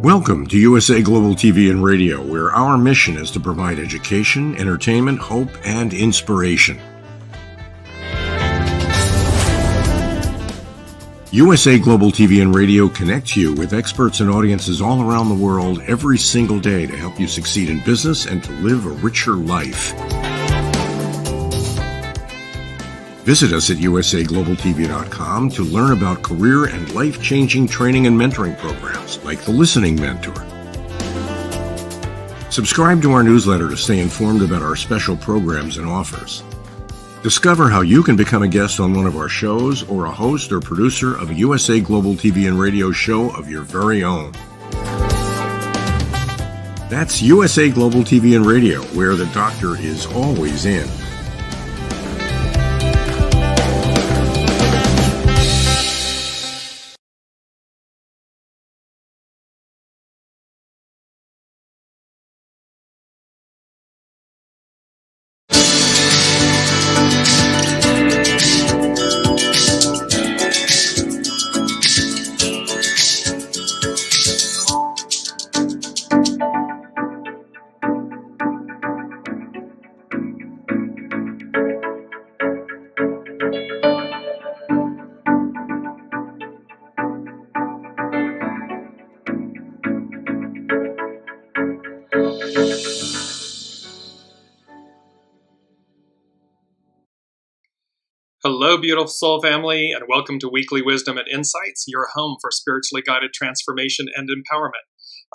Welcome to USA Global TV and Radio, where our mission is to provide education, entertainment, hope, and inspiration. USA Global TV and Radio connects you with experts and audiences all around the world every single day to help you succeed in business and to live a richer life. Visit us at usaglobaltv.com to learn about career and life-changing training and mentoring programs like the Listening Mentor. Subscribe to our newsletter to stay informed about our special programs and offers. Discover how you can become a guest on one of our shows or a host or producer of a USA Global TV and Radio show of your very own. That's USA Global TV and Radio, where the doctor is always in. Hello, beautiful soul family, and welcome to Weekly Wisdom and Insights, your home for spiritually guided transformation and empowerment.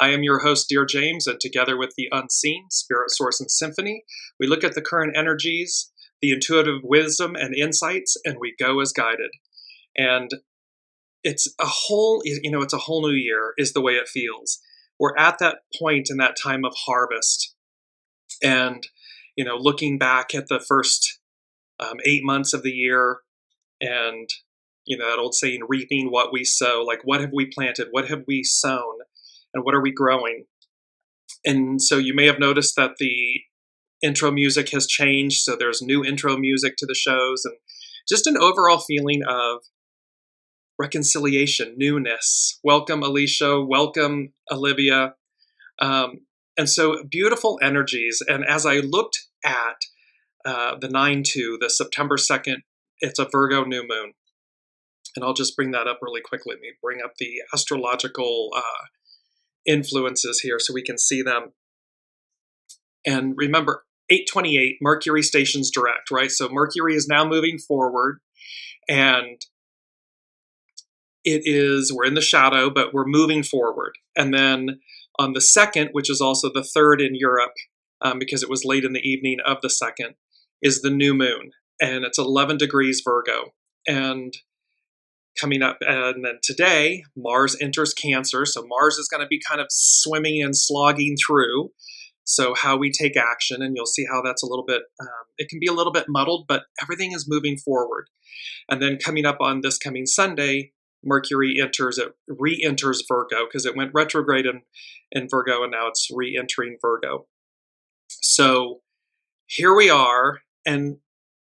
I am your host, Dearjames, and together with the unseen, Spirit, Source, and Symphony, we look at the current energies, the intuitive wisdom and insights, and we go as guided. And it's a whole new year is the way it feels. We're at that point in that time of harvest, and looking back at the first 8 months of the year, and that old saying, reaping what we sow. Like, what have we planted? What have we sown? And what are we growing? And so you may have noticed that the intro music has changed. So there's new intro music to the shows, and just an overall feeling of reconciliation, newness. Welcome, Alicia. Welcome, Olivia. And so beautiful energies. And as I looked at the 9/2, the September 2nd, it's a Virgo new moon. And I'll just bring that up really quickly. Let me bring up the astrological influences here so we can see them. And remember, 8/28, Mercury stations direct, right? So Mercury is now moving forward, and we're in the shadow, but we're moving forward. And then on the 2nd, which is also the 3rd in Europe, because it was late in the evening of the 2nd, is the new moon, and it's 11 degrees Virgo. And coming up, and then today, Mars enters Cancer, so Mars is going to be kind of swimming and slogging through, so how we take action, and you'll see how that's a little bit, it can be a little bit muddled, but everything is moving forward. And then coming up on this coming Sunday, Mercury re-enters Virgo, because it went retrograde in Virgo, and now it's re-entering Virgo. So here we are, and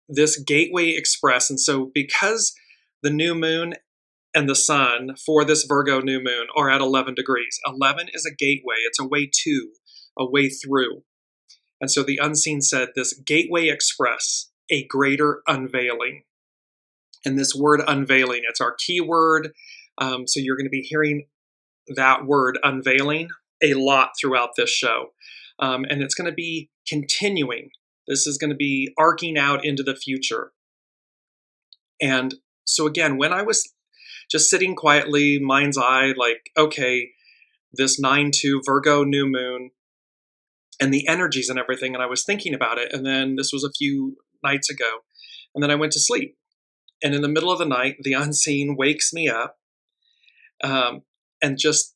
this Gateway Express. And so because the new moon and the sun for this Virgo new moon are at 11 degrees, 11 is a gateway. It's a way to, a way through. And so the unseen said this Gateway Express, a greater unveiling. And this word unveiling, it's our key word. So you're going to be hearing that word unveiling a lot throughout this show. And it's going to be continuing. This is going to be arcing out into the future. And so again, when I was just sitting quietly, mind's eye, like, okay, this 9/2 Virgo new moon and the energies and everything, and I was thinking about it, and then this was a few nights ago, and then I went to sleep. And in the middle of the night, the unseen wakes me up, and just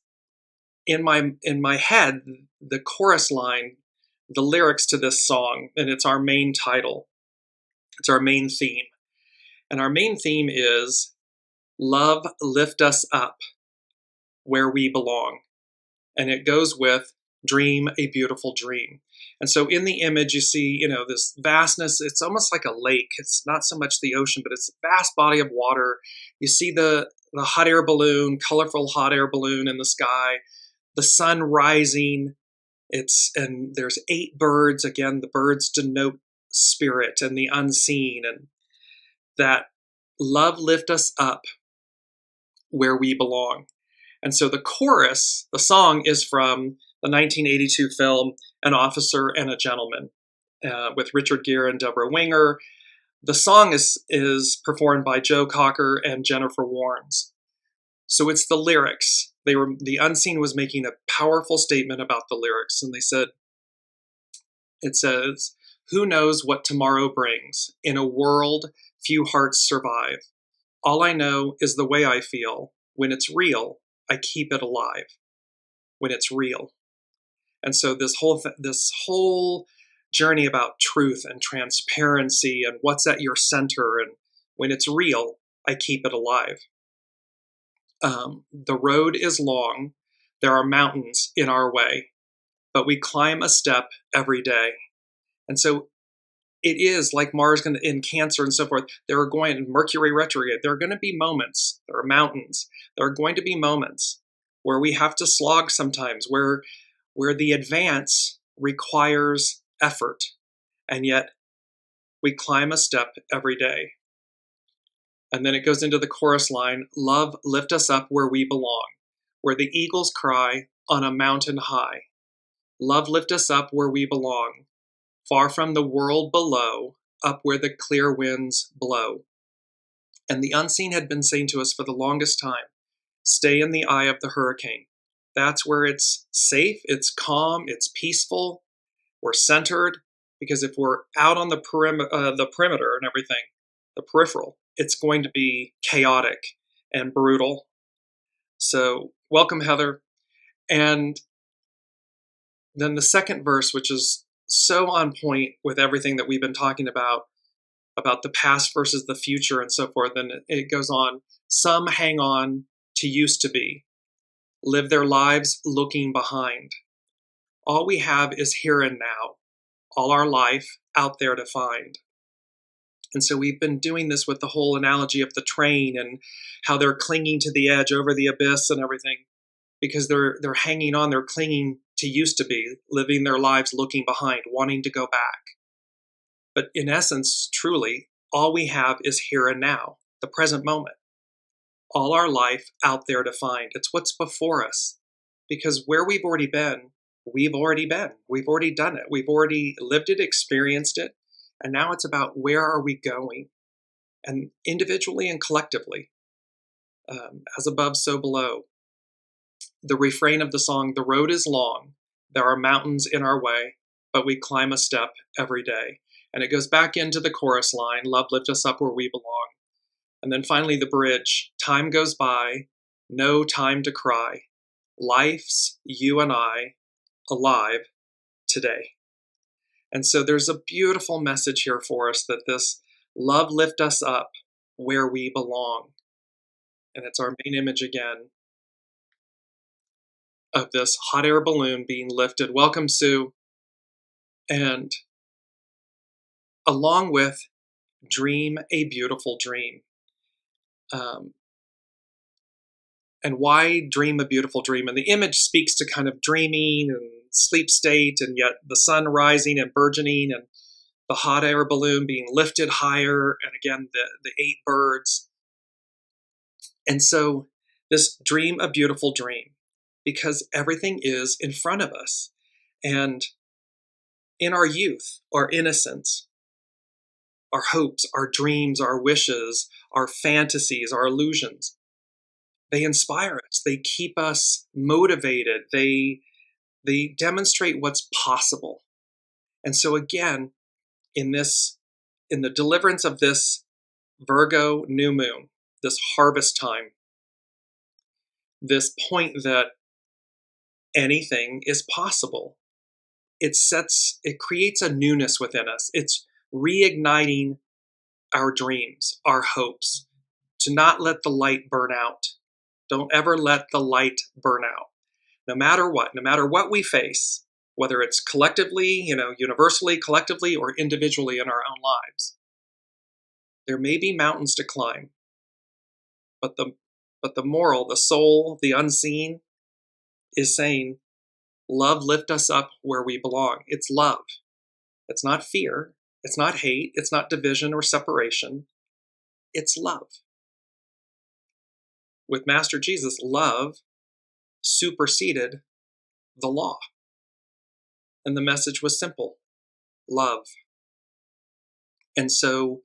in my head, the chorus line, the lyrics to this song, and it's our main title. It's our main theme. And our main theme is, love, lift us up where we belong. And it goes with dream a beautiful dream. And so in the image, you see, this vastness. It's almost like a lake. It's not so much the ocean, but it's a vast body of water. You see the hot air balloon, colorful hot air balloon in the sky. the sun rising. And there's 8 birds. Again, the birds denote spirit and the unseen, and that love lift us up where we belong. And so the chorus, the song, is from the 1982 film An Officer and a Gentleman, with Richard Gere and Deborah Winger. The song is performed by Joe Cocker and Jennifer Warnes. So it's the lyrics. The Unseen was making a powerful statement about the lyrics, and it says, "Who knows what tomorrow brings? In a world few hearts survive. All I know is the way I feel. When it's real, I keep it alive. When it's real." And so this whole journey about truth and transparency and what's at your center, and when it's real, I keep it alive. The road is long. There are mountains in our way, but we climb a step every day. And so it is like Mars in Cancer and so forth. There are going Mercury retrograde. There are going to be moments. There are mountains. There are going to be moments where we have to slog sometimes, where the advance requires effort, and yet we climb a step every day. And then it goes into the chorus line, "Love, lift us up where we belong, where the eagles cry on a mountain high. Love, lift us up where we belong, far from the world below, up where the clear winds blow." And the unseen had been saying to us for the longest time, stay in the eye of the hurricane. That's where it's safe, it's calm, it's peaceful, we're centered, because if we're out on the perimeter and everything, the peripheral, it's going to be chaotic and brutal. So welcome, Heather. And then the second verse, which is so on point with everything that we've been talking about the past versus the future and so forth. And it goes on, "Some hang on to used to be, live their lives looking behind. All we have is here and now, all our life out there to find." And so we've been doing this with the whole analogy of the train and how they're clinging to the edge over the abyss and everything, because they're hanging on, they're clinging to used to be, living their lives looking behind, wanting to go back. But in essence, truly, all we have is here and now, the present moment. All our life out there to find. It's what's before us. Because where we've already been, we've already been. We've already done it. We've already lived it, experienced it. And now it's about where are we going? And individually and collectively. As above, so below. The refrain of the song, "The road is long. There are mountains in our way, but we climb a step every day." And it goes back into the chorus line, "Love, lift us up where we belong." And then finally the bridge, "Time goes by, no time to cry. Life's you and I, alive today." And so there's a beautiful message here for us that this love lift us up where we belong. And it's our main image again of this hot air balloon being lifted. Welcome, Sue. And along with dream a beautiful dream. And why dream a beautiful dream? And the image speaks to kind of dreaming and sleep state, and yet the sun rising and burgeoning, and the hot air balloon being lifted higher, and again, the 8 birds. And so this dream a beautiful dream, because everything is in front of us. And in our youth, our innocence, our hopes, our dreams, our wishes, our fantasies, our illusions, they inspire us. They keep us motivated. They demonstrate what's possible. And so again, in the deliverance of this Virgo new moon, this harvest time, this point that anything is possible, it creates a newness within us. It's reigniting our dreams, our hopes, to not let the light burn out. Don't ever let the light burn out. No matter what we face, whether it's collectively, universally, collectively, or individually in our own lives, there may be mountains to climb, but the moral, the soul, the unseen, is saying, love, lift us up where we belong. It's love. It's not fear. It's not hate. It's not division or separation. It's love. With Master Jesus, love superseded the law. And the message was simple: love. And so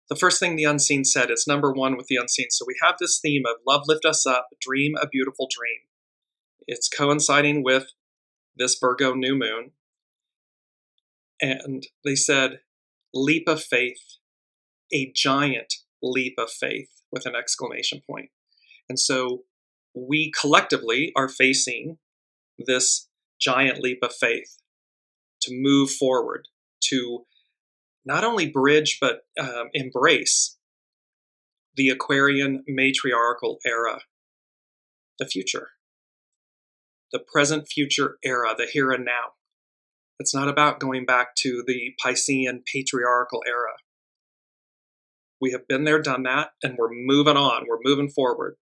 the first thing the unseen said, it's number one with the unseen. So we have this theme of love, lift us up, dream a beautiful dream. It's coinciding with this Virgo new moon. And they said, leap of faith, a giant leap of faith with an exclamation point. And so we collectively are facing this giant leap of faith to move forward, to not only bridge, but embrace the Aquarian matriarchal era, the future, the present future era, the here and now. It's not about going back to the Piscean patriarchal era. We have been there, done that, and we're moving on. We're moving forward.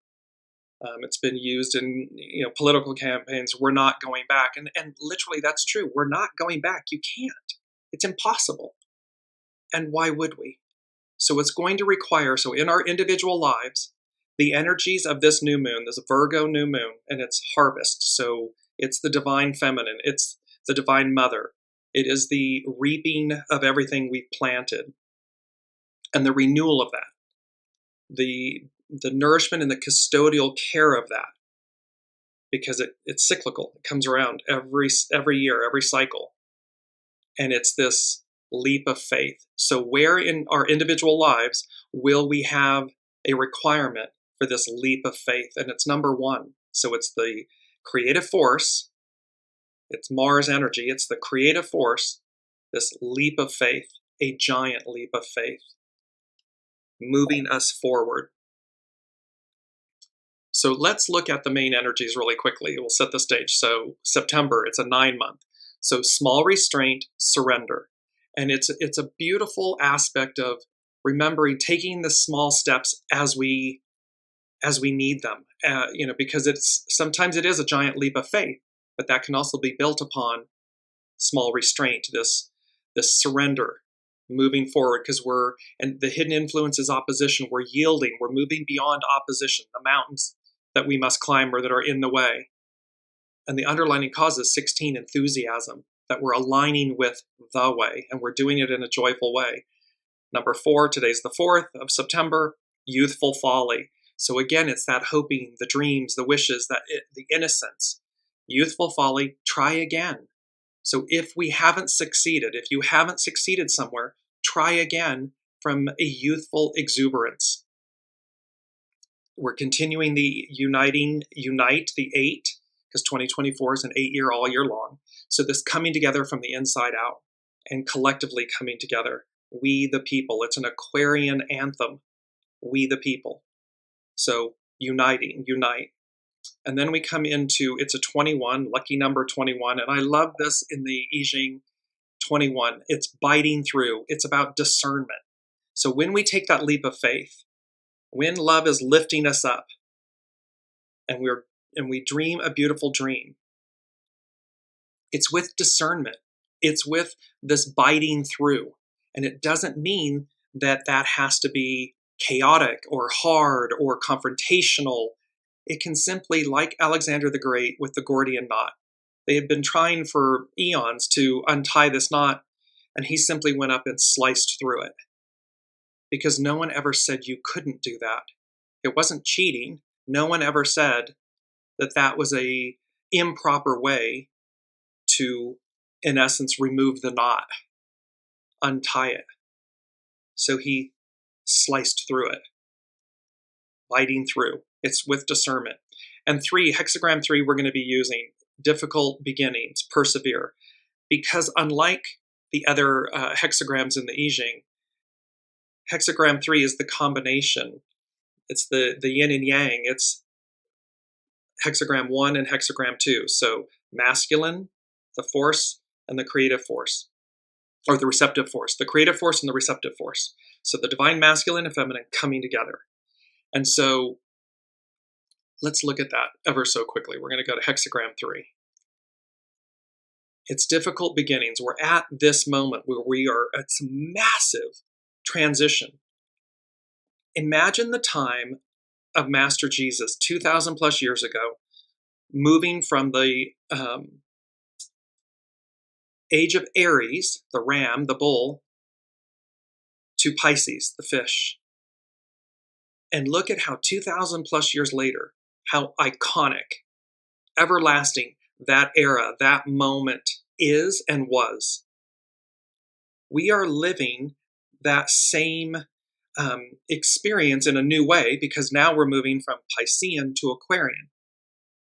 It's been used in political campaigns. We're not going back. And literally that's true. We're not going back. You can't. It's impossible. And why would we? So it's going to require, so in our individual lives, the energies of this new moon, this Virgo new moon, and it's harvest. So it's the divine feminine. It's the divine mother. It is the reaping of everything we've planted and the renewal of that. The nourishment and the custodial care of that, because it's cyclical. It comes around every year, every cycle. And it's this leap of faith. So where in our individual lives will we have a requirement for this leap of faith? And it's number one. So it's the creative force. It's Mars energy. It's the creative force, this leap of faith, a giant leap of faith, moving us forward. So let's look at the main energies really quickly. We'll set the stage. So September, it's a 9-month. So small restraint, surrender. And it's a beautiful aspect of remembering taking the small steps as we need them. Because sometimes it is a giant leap of faith, but that can also be built upon small restraint, this surrender, moving forward, because and the hidden influence is opposition. We're yielding. We're moving beyond opposition, the mountains that we must climb or that are in the way. And the underlying cause is 16, enthusiasm, that we're aligning with the way, and we're doing it in a joyful way. Number 4, today's the 4th of September, youthful folly. So again, it's that hoping, the dreams, the wishes, the innocence. Youthful folly, try again. So if you haven't succeeded somewhere, try again from a youthful exuberance. We're continuing the unite, the 8, because 2024 is an 8-year all year long. So this coming together from the inside out and collectively coming together. We the people. It's an Aquarian anthem. We the people. So unite. And then we come into, it's a 21, lucky number 21. And I love this in the I Ching 21. It's biting through. It's about discernment. So when we take that leap of faith, when love is lifting us up and we dream a beautiful dream, it's with discernment. It's with this biting through. And it doesn't mean that has to be chaotic or hard or confrontational. It can simply, like Alexander the Great with the Gordian knot. They had been trying for eons to untie this knot, and he simply went up and sliced through it. Because no one ever said you couldn't do that. It wasn't cheating. No one ever said that was a improper way to, in essence, remove the knot, untie it. So he sliced through it, biting through. It's with discernment. And 3, hexagram 3, we're going to be using difficult beginnings, persevere. Because unlike the other hexagrams in the I Ching, hexagram 3 is the combination. It's the yin and yang. It's hexagram 1 and hexagram 2. So masculine, the force, and the creative force, or the receptive force. The creative force and the receptive force. So the divine masculine and feminine coming together. And so let's look at that ever so quickly. We're going to go to hexagram 3. It's difficult beginnings. We're at this moment where we are at some massive transition. Imagine the time of Master Jesus 2,000 plus years ago, moving from the age of Aries, the ram, the bull, to Pisces, the fish. And look at how 2,000 plus years later, how iconic, everlasting that era, that moment is and was. We are living that same experience in a new way, because now we're moving from Piscean to Aquarian.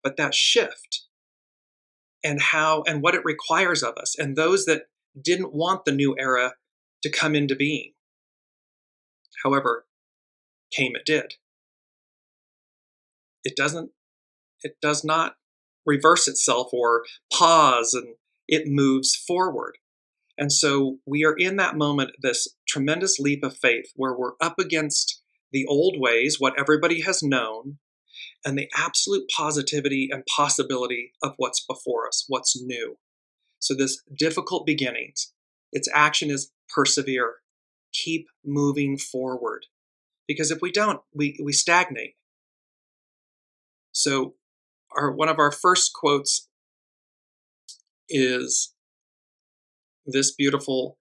But that shift and how and what it requires of us, and those that didn't want the new era to come into being, however, it did. It does not reverse itself or pause, and it moves forward. And so we are in that moment, this tremendous leap of faith where we're up against the old ways, what everybody has known, and the absolute positivity and possibility of what's before us, what's new. So this difficult beginnings, its action is persevere, keep moving forward. Because if we don't, we stagnate. So one of our first quotes is this beautiful: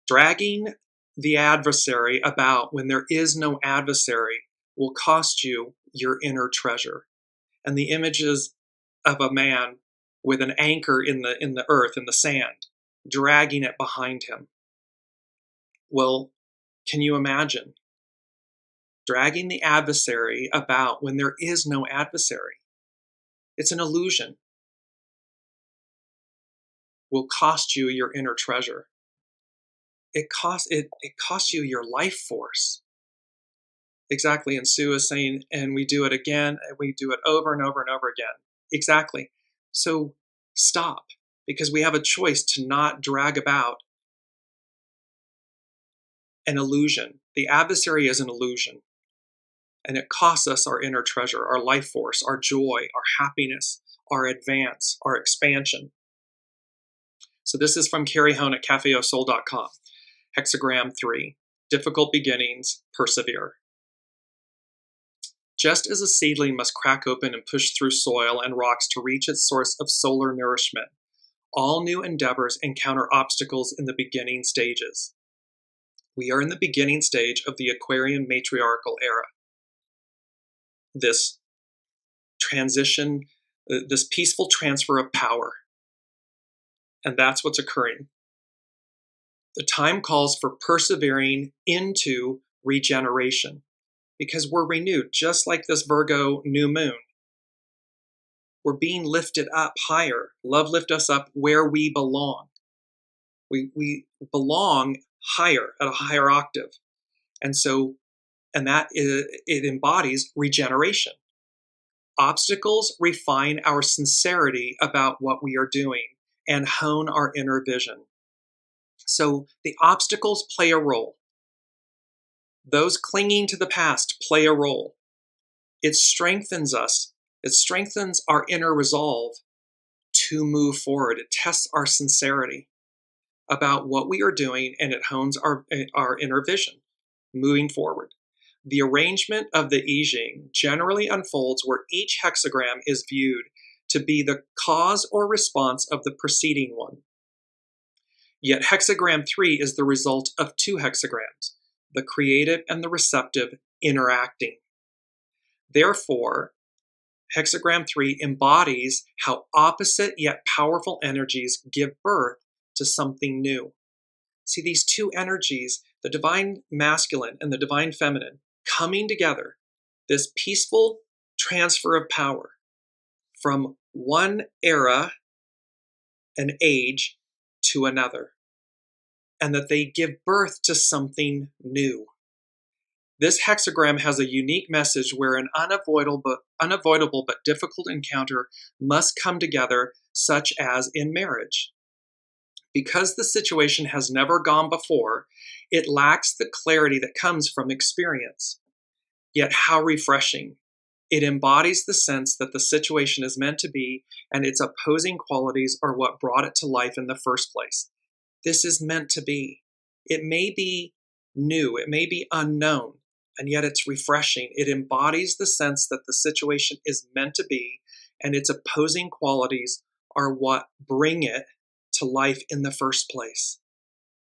dragging the adversary about when there is no adversary will cost you your inner treasure. And the images of a man with an anchor in the earth, in the sand, dragging it behind him. Well, can you imagine dragging the adversary about when there is no adversary? It's an illusion. Will cost you your inner treasure. It costs you your life force. Exactly. And Sue is saying, and we do it again, and we do it over and over and over again. Exactly. So stop, because we have a choice to not drag about an illusion. The adversary is an illusion, and it costs us our inner treasure, our life force, our joy, our happiness, our advance, our expansion. So this is from Carrie Hone at cafeausoul.com. Hexagram 3, difficult beginnings, persevere. Just as a seedling must crack open and push through soil and rocks to reach its source of solar nourishment, all new endeavors encounter obstacles in the beginning stages. We are in the beginning stage of the Aquarian matriarchal era. This transition, this peaceful transfer of power. And that's what's occurring. The time calls for persevering into regeneration, because we're renewed, just like this Virgo new moon. We're being lifted up higher. Love lift us up where we belong. We belong higher, at a higher octave. And that it embodies regeneration. Obstacles refine our sincerity about what we are doing and hone our inner vision. So the obstacles play a role. Those clinging to the past play a role. It strengthens us. It strengthens our inner resolve to move forward. It tests our sincerity about what we are doing, and it hones our inner vision, moving forward. The arrangement of the I Ching generally unfolds where each hexagram is viewed to be the cause or response of the preceding one. Yet hexagram 3 is the result of two hexagrams, the creative and the receptive, interacting. Therefore, hexagram 3 embodies how opposite yet powerful energies give birth to something new. See, these two energies, the divine masculine and the divine feminine, coming together, this peaceful transfer of power from one era and age to another, and that they give birth to something new. This hexagram has a unique message where an unavoidable but difficult encounter must come together, such as in marriage. Because the situation has never gone before, it lacks the clarity that comes from experience. Yet how refreshing It embodies the sense that the situation is meant to be, and its opposing qualities are what brought it to life in the first place. This is meant to be. It may be new, it may be unknown, and yet it's refreshing. It embodies the sense that the situation is meant to be, and its opposing qualities are what bring it to life in the first place.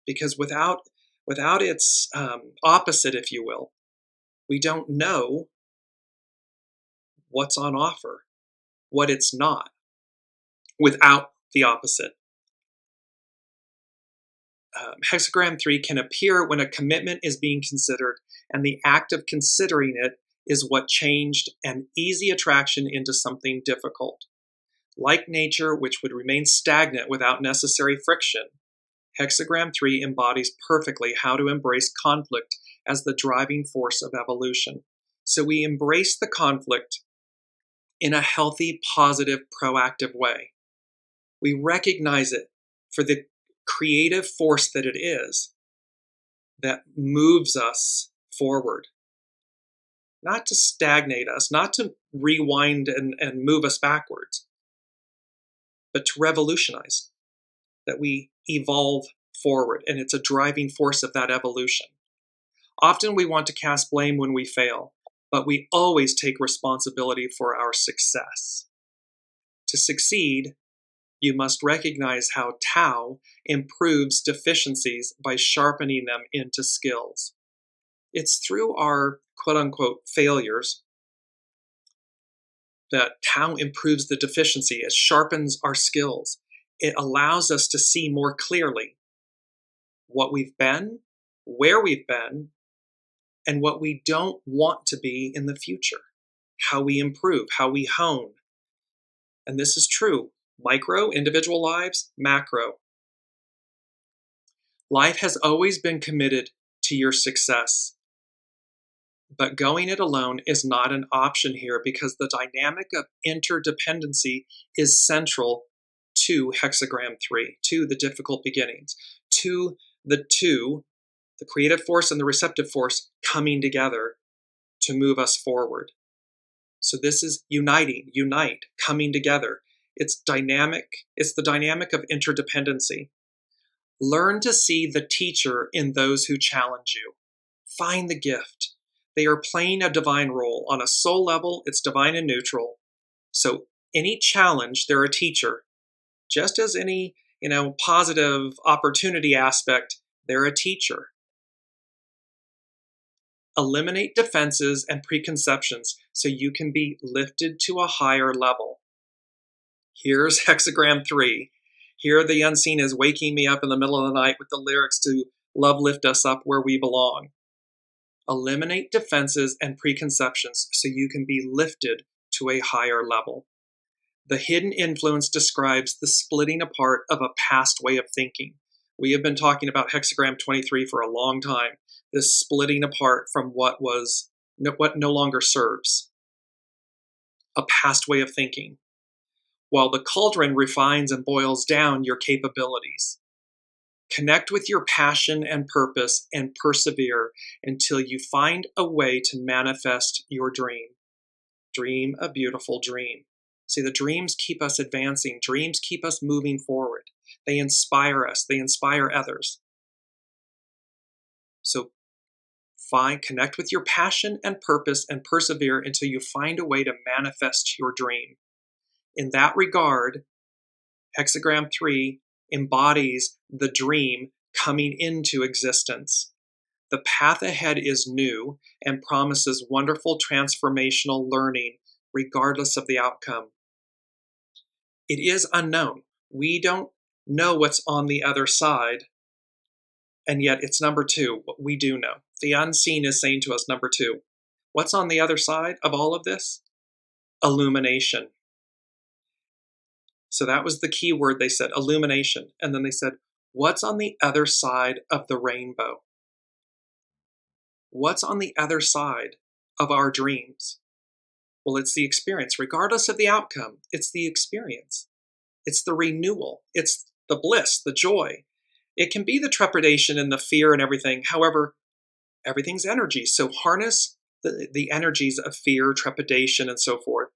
Because without its opposite, if you will, we don't know what's on offer, what it's not, without the opposite. Hexagram 3 can appear when a commitment is being considered, and the act of considering it is what changed an easy attraction into something difficult. Like nature, which would remain stagnant without necessary friction, Hexagram 3 embodies perfectly how to embrace conflict as the driving force of evolution. So we embrace the conflict in a healthy, positive, proactive way. We recognize it for the creative force that it is that moves us forward. Not to stagnate us, not to rewind and move us backwards, but to revolutionize, that we evolve forward, and it's a driving force of that evolution. Often we want to cast blame when we fail, but we always take responsibility for our success. To succeed, you must recognize how Tao improves deficiencies by sharpening them into skills. It's through our quote-unquote failures that Tao improves the deficiency. It sharpens our skills. It allows us to see more clearly what we've been, where we've been, and what we don't want to be in the future. How we improve, how we hone. And this is true. Micro, individual lives, macro. Life has always been committed to your success. But going it alone is not an option here because the dynamic of interdependency is central to Hexagram 3, to the difficult beginnings, to the creative force and the receptive force coming together to move us forward. So this is unite, coming together. It's dynamic. It's the dynamic of interdependency. Learn to see the teacher in those who challenge you. Find the gift. They are playing a divine role. On a soul level, it's divine and neutral. So any challenge, they're a teacher. Just as any, positive opportunity aspect, they're a teacher. Eliminate defenses and preconceptions so you can be lifted to a higher level. Here's Hexagram 3. Here the unseen is waking me up in the middle of the night with the lyrics to Love Lift Us Up Where We Belong. Eliminate defenses and preconceptions so you can be lifted to a higher level. The hidden influence describes the splitting apart of a past way of thinking. We have been talking about Hexagram 23 for a long time. This splitting apart from what no longer serves. A past way of thinking. While the cauldron refines and boils down your capabilities. Connect with your passion and purpose and persevere until you find a way to manifest your dream. Dream a beautiful dream. See, the dreams keep us advancing. Dreams keep us moving forward. They inspire us. They inspire others. So connect with your passion and purpose and persevere until you find a way to manifest your dream. In that regard, Hexagram 3 embodies the dream coming into existence. The path ahead is new and promises wonderful transformational learning regardless of the outcome. It is unknown. We don't know what's on the other side, and yet it's number 2. What we do know. The unseen is saying to us, number 2. What's on the other side of all of this? Illumination. So that was the key word they said, illumination. And then they said, what's on the other side of the rainbow? What's on the other side of our dreams? Well, it's the experience. Regardless of the outcome, it's the experience. It's the renewal. It's the bliss, the joy. It can be the trepidation and the fear and everything. However, everything's energy. So harness the energies of fear, trepidation, and so forth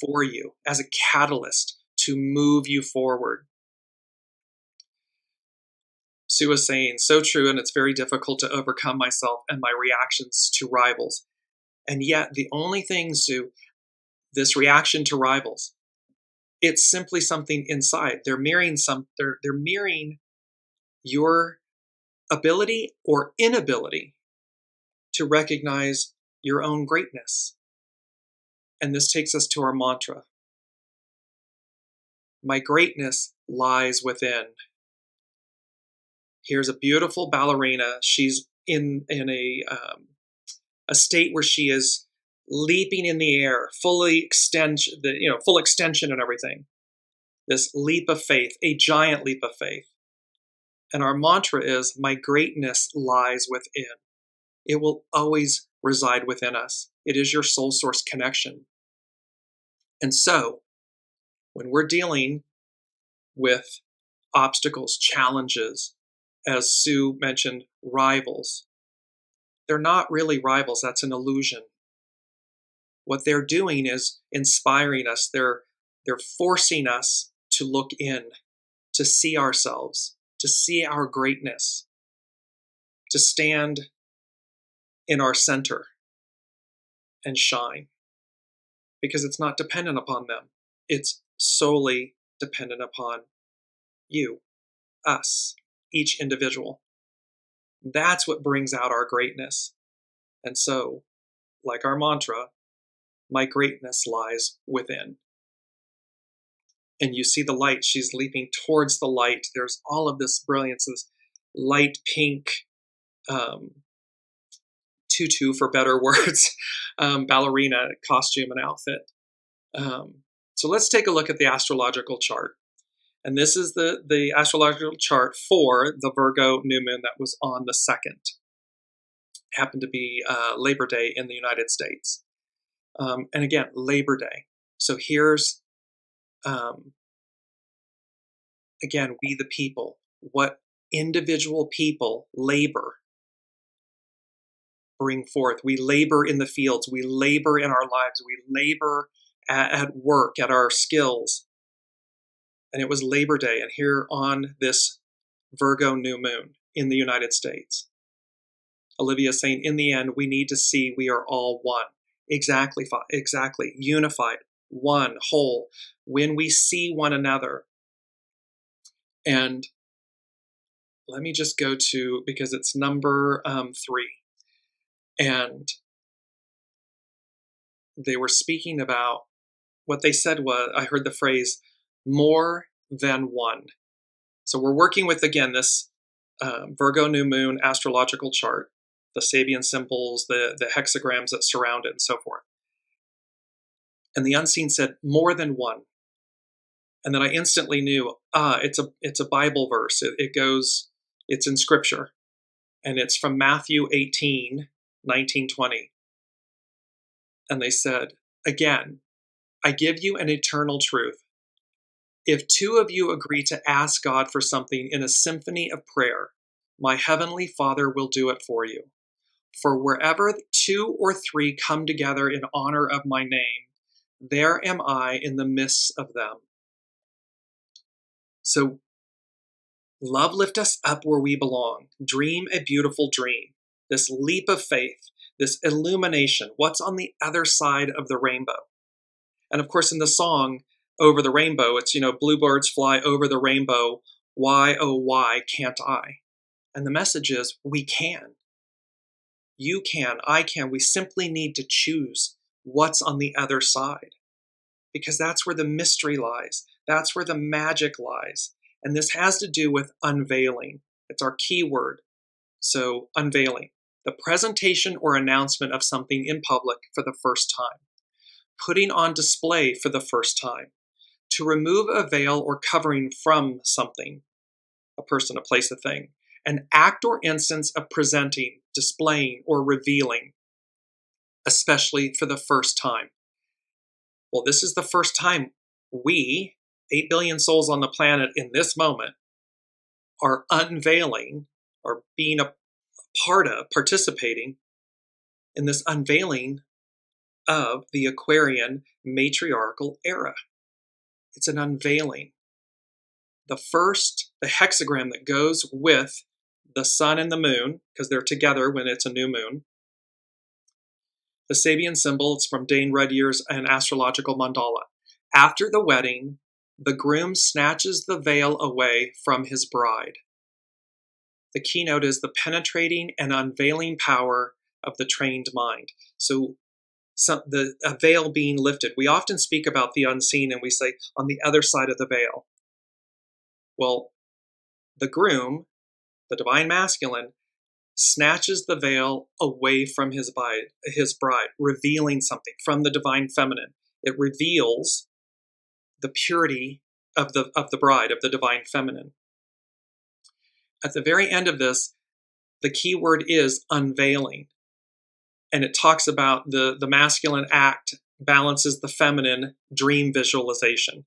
for you as a catalyst to move you forward. Sue was saying, so true, and it's very difficult to overcome myself and my reactions to rivals. And yet, the only thing, Sue, this reaction to rivals, it's simply something inside. They're mirroring they're mirroring your ability or inability to recognize your own greatness. And this takes us to our mantra. My greatness lies within. Here's a beautiful ballerina. She's in a state where she is leaping in the air, full extension and everything. This leap of faith, a giant leap of faith. And our mantra is, my greatness lies within. It will always reside within us. It is your soul source connection. And so, when we're dealing with obstacles, challenges, as Sue mentioned, rivals, they're not really rivals. That's an illusion. What they're doing is inspiring us. They're forcing us to look in, to see ourselves, to see our greatness, to stand in our center and shine. Because it's not dependent upon them. It's solely dependent upon you, us, each individual. That's what brings out our greatness. And so, like our mantra, my greatness lies within. And you see the light. She's leaping towards the light. There's all of this brilliance, this light pink tutu, for better words, ballerina costume and outfit. So let's take a look at the astrological chart. And this is the astrological chart for the Virgo new moon that was on the 2nd. Happened to be Labor Day in the United States. And again, Labor Day. So here's, again, we the people, what individual people labor, bring forth. We labor in the fields. We labor in our lives. We labor at work, at our skills. And it was Labor Day, and here on this Virgo new moon in the United States, Olivia is saying, in the end, we need to see we are all one. Exactly, unified, one, whole, when we see one another. And let me just go to, because it's number 3. And they were speaking about, what they said was, I heard the phrase, more than one. So we're working with, again, this Virgo new moon astrological chart, the Sabian symbols, the hexagrams that surround it, and so forth. And the unseen said, more than one. And then I instantly knew, it's a Bible verse. It's in Scripture. And it's from Matthew 18, 19, 20. And they said, again, I give you an eternal truth. If 2 of you agree to ask God for something in a symphony of prayer, my heavenly Father will do it for you. For wherever 2 or 3 come together in honor of my name, there am I in the midst of them. So, love lift us up where we belong. Dream a beautiful dream. This leap of faith, this illumination, what's on the other side of the rainbow. And of course, in the song, Over the Rainbow, it's, bluebirds fly over the rainbow. Why, oh, why can't I? And the message is, we can. You can, I can. We simply need to choose what's on the other side. Because that's where the mystery lies. That's where the magic lies. And this has to do with unveiling. It's our key word. So, unveiling. The presentation or announcement of something in public for the first time. Putting on display for the first time. To remove a veil or covering from something, a person, a place, a thing. An act or instance of presenting, displaying, or revealing, especially for the first time. Well, this is the first time we, 8 billion souls on the planet in this moment, are unveiling or being a part of, participating in this unveiling of the Aquarian matriarchal era. It's an unveiling. The hexagram that goes with the sun and the moon, because they're together when it's a new moon. The Sabian symbol, it's from Dane Rudyard's An Astrological Mandala. After the wedding, the groom snatches the veil away from his bride. The keynote is the penetrating and unveiling power of the trained mind. So a veil being lifted. We often speak about the unseen and we say on the other side of the veil. Well, the groom, the divine masculine, snatches the veil away from his bride, revealing something from the divine feminine. It reveals the purity of the bride, of the divine feminine. At the very end of this, the key word is unveiling. And it talks about the masculine act balances the feminine dream visualization.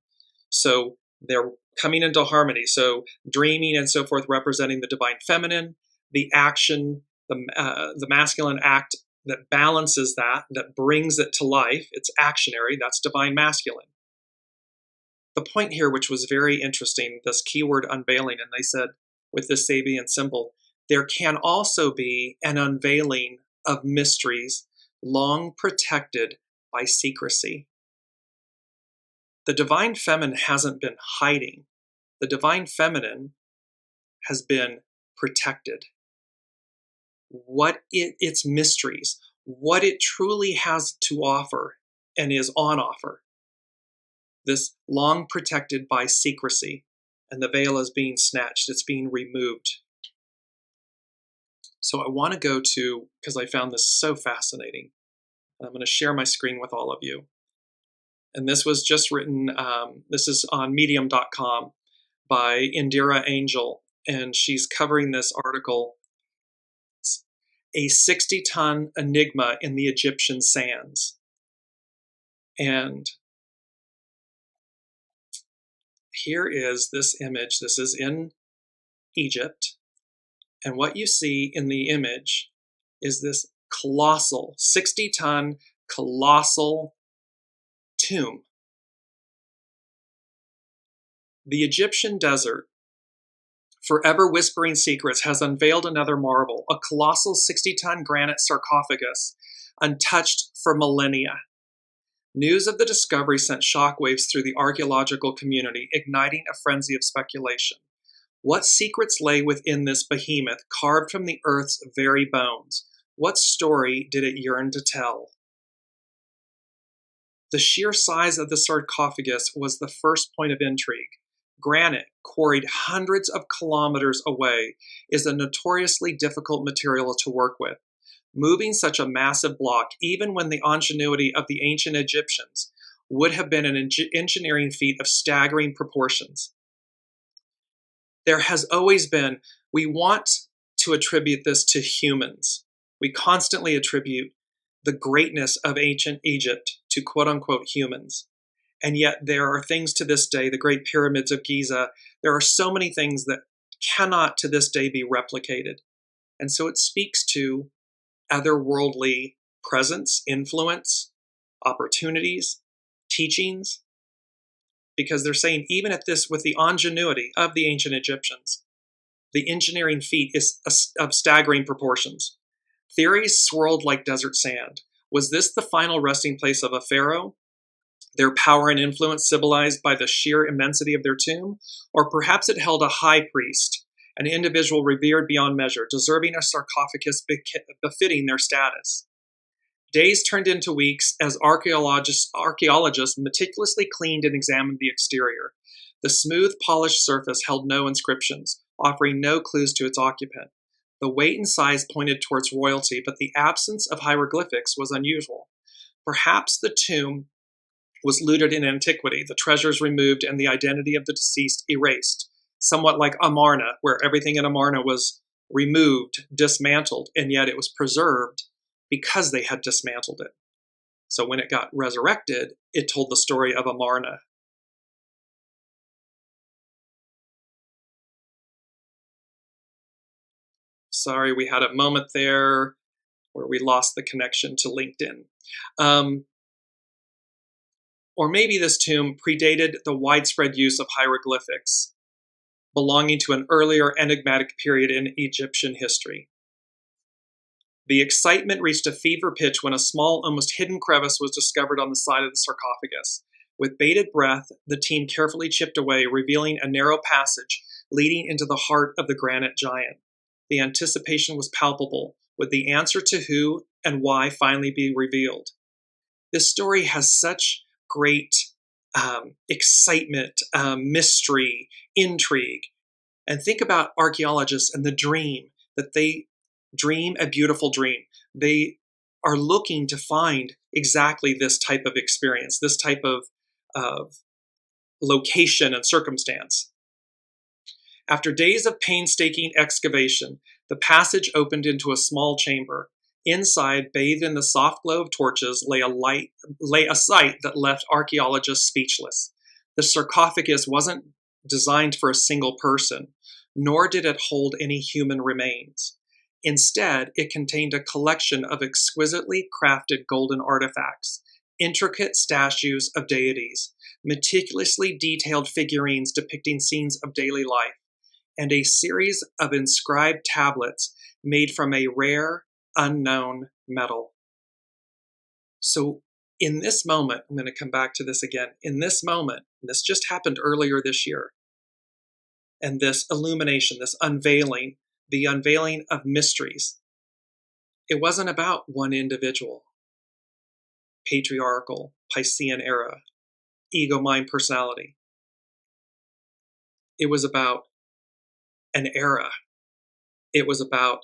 So they're coming into harmony. So dreaming and so forth representing the divine feminine, the action, the masculine act that balances that brings it to life. It's actionary. That's divine masculine. The point here, which was very interesting, this keyword unveiling, and they said with the Sabian symbol, there can also be an unveiling of mysteries long protected by secrecy. The divine feminine hasn't been hiding. The divine feminine has been protected. Its mysteries, what it truly has to offer and is on offer. This long protected by secrecy, and the veil is being snatched, it's being removed. So I want to go to, because I found this so fascinating, I'm going to share my screen with all of you. And this was just written, this is on medium.com by Indira Angel, and she's covering this article, A 60-Ton Enigma in the Egyptian Sands. And here is this image. This is in Egypt. And what you see in the image is this colossal, 60-ton, colossal tomb. The Egyptian desert, forever whispering secrets, has unveiled another marvel, a colossal 60-ton granite sarcophagus, untouched for millennia. News of the discovery sent shockwaves through the archaeological community, igniting a frenzy of speculation. What secrets lay within this behemoth, carved from the earth's very bones? What story did it yearn to tell? The sheer size of the sarcophagus was the first point of intrigue. Granite, quarried hundreds of kilometers away, is a notoriously difficult material to work with. Moving such a massive block, even when the ingenuity of the ancient Egyptians, would have been an engineering feat of staggering proportions. There has always been, we want to attribute this to humans. We constantly attribute the greatness of ancient Egypt to quote-unquote humans. And yet there are things to this day, the Great Pyramids of Giza, there are so many things that cannot to this day be replicated. And so it speaks to otherworldly presence, influence, opportunities, teachings, because they're saying even at this, with the ingenuity of the ancient Egyptians, the engineering feat is of staggering proportions. Theories swirled like desert sand. Was this the final resting place of a pharaoh? Their power and influence symbolized by the sheer immensity of their tomb? Or perhaps it held a high priest, an individual revered beyond measure, deserving a sarcophagus befitting their status. Days turned into weeks as archaeologists meticulously cleaned and examined the exterior. The smooth, polished surface held no inscriptions, offering no clues to its occupant. The weight and size pointed towards royalty, but the absence of hieroglyphics was unusual. Perhaps the tomb was looted in antiquity, the treasures removed, and the identity of the deceased erased, somewhat like Amarna, where everything in Amarna was removed, dismantled, and yet it was preserved because they had dismantled it. So when it got resurrected, it told the story of Amarna. Sorry, we had a moment there. where we lost the connection to LinkedIn. Or maybe this tomb predated the widespread use of hieroglyphics, belonging to an earlier enigmatic period in Egyptian history. The excitement reached a fever pitch when a small, almost hidden crevice was discovered on the side of the sarcophagus. With bated breath, the team carefully chipped away, revealing a narrow passage leading into the heart of the granite giant. The anticipation was palpable. Would the answer to who and why finally be revealed? This story has such great excitement, mystery, intrigue. And think about archaeologists and the dream that they dream a beautiful dream. They are looking to find exactly this type of experience, this type of location and circumstance. After days of painstaking excavation, the passage opened into a small chamber. Inside, bathed in the soft glow of torches, lay a sight that left archaeologists speechless. The sarcophagus wasn't designed for a single person, nor did it hold any human remains. Instead, it contained a collection of exquisitely crafted golden artifacts, intricate statues of deities, meticulously detailed figurines depicting scenes of daily life, and a series of inscribed tablets made from a rare, unknown metal. So in this moment, I'm going to come back to this again, in this moment, this just happened earlier this year, and this illumination, this unveiling, the unveiling of mysteries, it wasn't about one individual, patriarchal, Piscean era, ego, mind, personality. It was about an era. It was about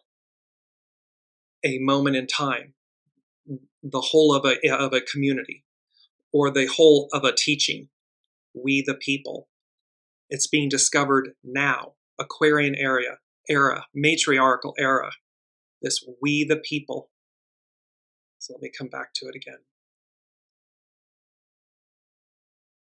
a moment in time, the whole of a community, or the whole of a teaching, we the people. It's being discovered now, Aquarian era, matriarchal era, this we the people. So let me come back to it again.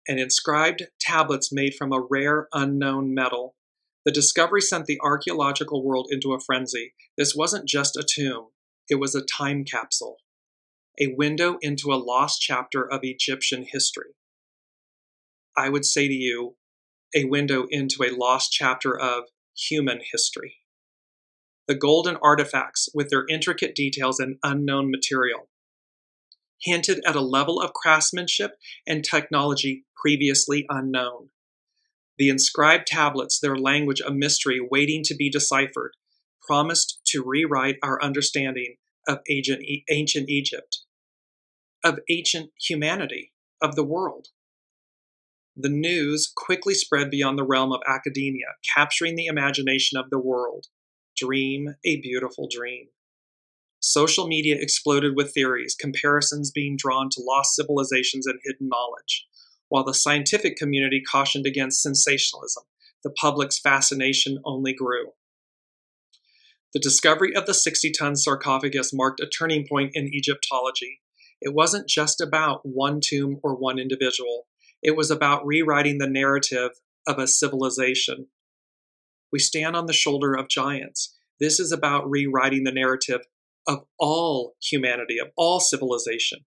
And inscribed tablets made from a rare unknown metal. The discovery sent the archaeological world into a frenzy. This wasn't just a tomb, it was a time capsule, a window into a lost chapter of Egyptian history. I would say to you, a window into a lost chapter of human history. The golden artifacts, with their intricate details and unknown material, hinted at a level of craftsmanship and technology previously unknown. The inscribed tablets, their language a mystery waiting to be deciphered, promised to rewrite our understanding of ancient Egypt, of ancient humanity, of the world. The news quickly spread beyond the realm of academia, capturing the imagination of the world. Dream a beautiful dream. Social media exploded with theories, comparisons being drawn to lost civilizations and hidden knowledge. While the scientific community cautioned against sensationalism, the public's fascination only grew. The discovery of the 60-ton sarcophagus marked a turning point in Egyptology. It wasn't just about one tomb or one individual. It was about rewriting the narrative of a civilization. We stand on the shoulder of giants. This is about rewriting the narrative of all humanity, of all civilization.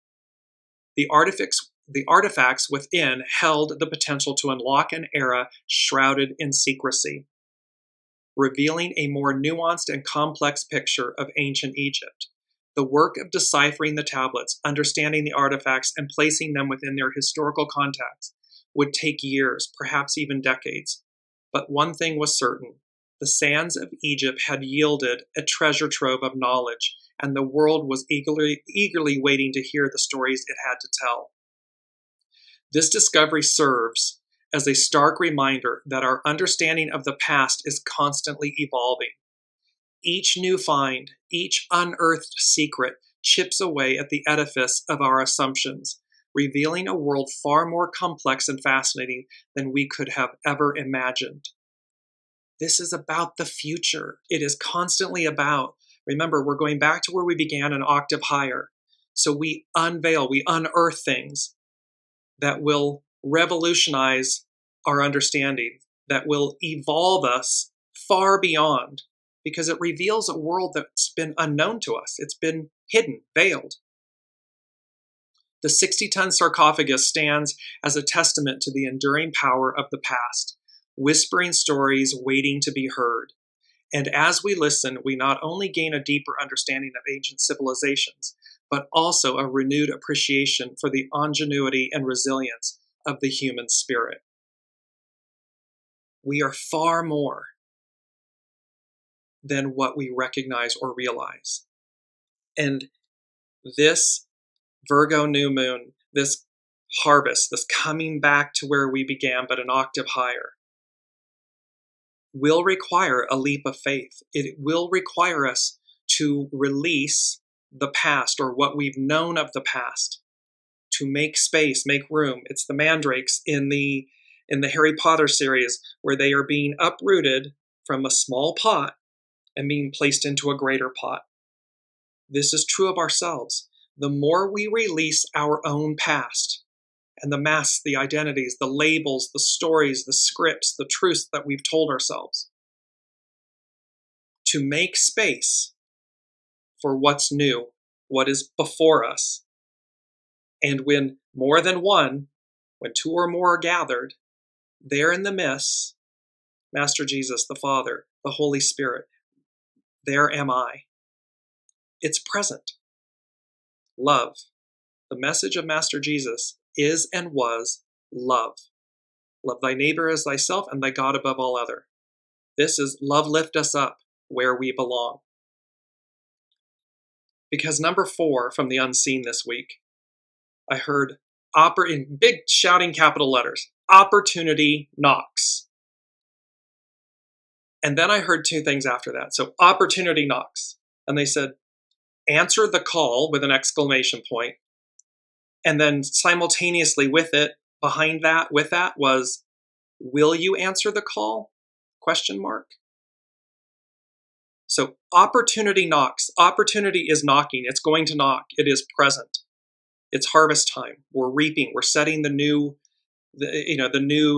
The artifacts within held the potential to unlock an era shrouded in secrecy, revealing a more nuanced and complex picture of ancient Egypt. The work of deciphering the tablets, understanding the artifacts, and placing them within their historical context would take years, perhaps even decades. But one thing was certain: the sands of Egypt had yielded a treasure trove of knowledge, and the world was eagerly waiting to hear the stories it had to tell. This discovery serves as a stark reminder that our understanding of the past is constantly evolving. Each new find, each unearthed secret chips away at the edifice of our assumptions, revealing a world far more complex and fascinating than we could have ever imagined. This is about the future. It is constantly about, remember, we're going back to where we began, an octave higher. So we unveil, we unearth things that will revolutionize our understanding, that will evolve us far beyond, because it reveals a world that's been unknown to us. It's been hidden, veiled. The 60-ton sarcophagus stands as a testament to the enduring power of the past, whispering stories waiting to be heard. And as we listen, we not only gain a deeper understanding of ancient civilizations, but also a renewed appreciation for the ingenuity and resilience of the human spirit. We are far more than what we recognize or realize. And this Virgo new moon, this harvest, this coming back to where we began, but an octave higher, will require a leap of faith. It will require us to release the past or what we've known of the past, to make space, make room. It's the mandrakes in the Harry Potter series where they are being uprooted from a small pot and being placed into a greater pot. This is true of ourselves. The more we release our own past and the masks, the identities, the labels, the stories, the scripts, the truths that we've told ourselves, to make space for what's new, what is before us. And when more than one, when two or more are gathered, there in the midst, Master Jesus, the Father, the Holy Spirit, there am I. It's present. Love. The message of Master Jesus is and was love. Love thy neighbor as thyself and thy God above all other. This is love lift us up where we belong. Because number 4 from the unseen this week, I heard in big shouting capital letters, opportunity knocks. And then I heard 2 things after that. So opportunity knocks. And they said, answer the call with an exclamation point. And then simultaneously with it, behind that, with that was, will you answer the call? Question mark. So opportunity knocks. Opportunity is knocking. It's going to knock. It is present. It's harvest time. We're reaping. We're setting the new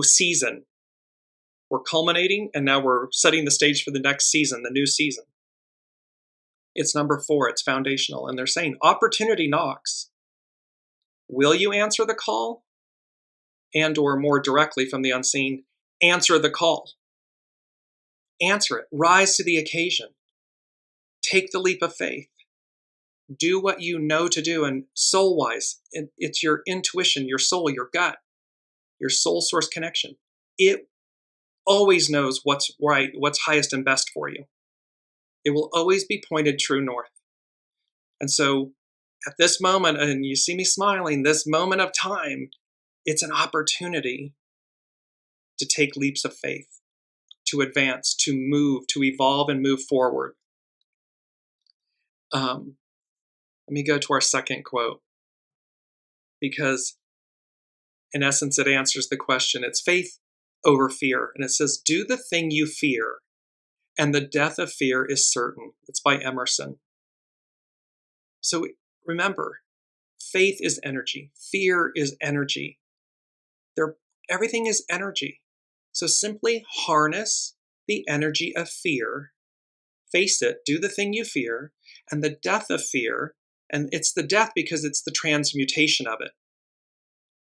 season. We're culminating, and now we're setting the stage for the next season, the new season. It's number 4. It's foundational. And they're saying opportunity knocks. Will you answer the call? And or more directly from the unseen, answer the call. Answer it. Rise to the occasion. Take the leap of faith. Do what you know to do. And soul-wise, it's your intuition, your soul, your gut, your soul source connection. It always knows what's right, what's highest and best for you. It will always be pointed true north. And so at this moment, and you see me smiling, this moment of time, it's an opportunity to take leaps of faith, to advance, to move, to evolve and move forward. Let me go to our second quote, because in essence, it answers the question. It's faith over fear. And it says, do the thing you fear, and the death of fear is certain. It's by Emerson. So remember, faith is energy. Fear is energy. Everything is energy. So simply harness the energy of fear, face it, do the thing you fear, and the death of fear, and it's the death because it's the transmutation of it.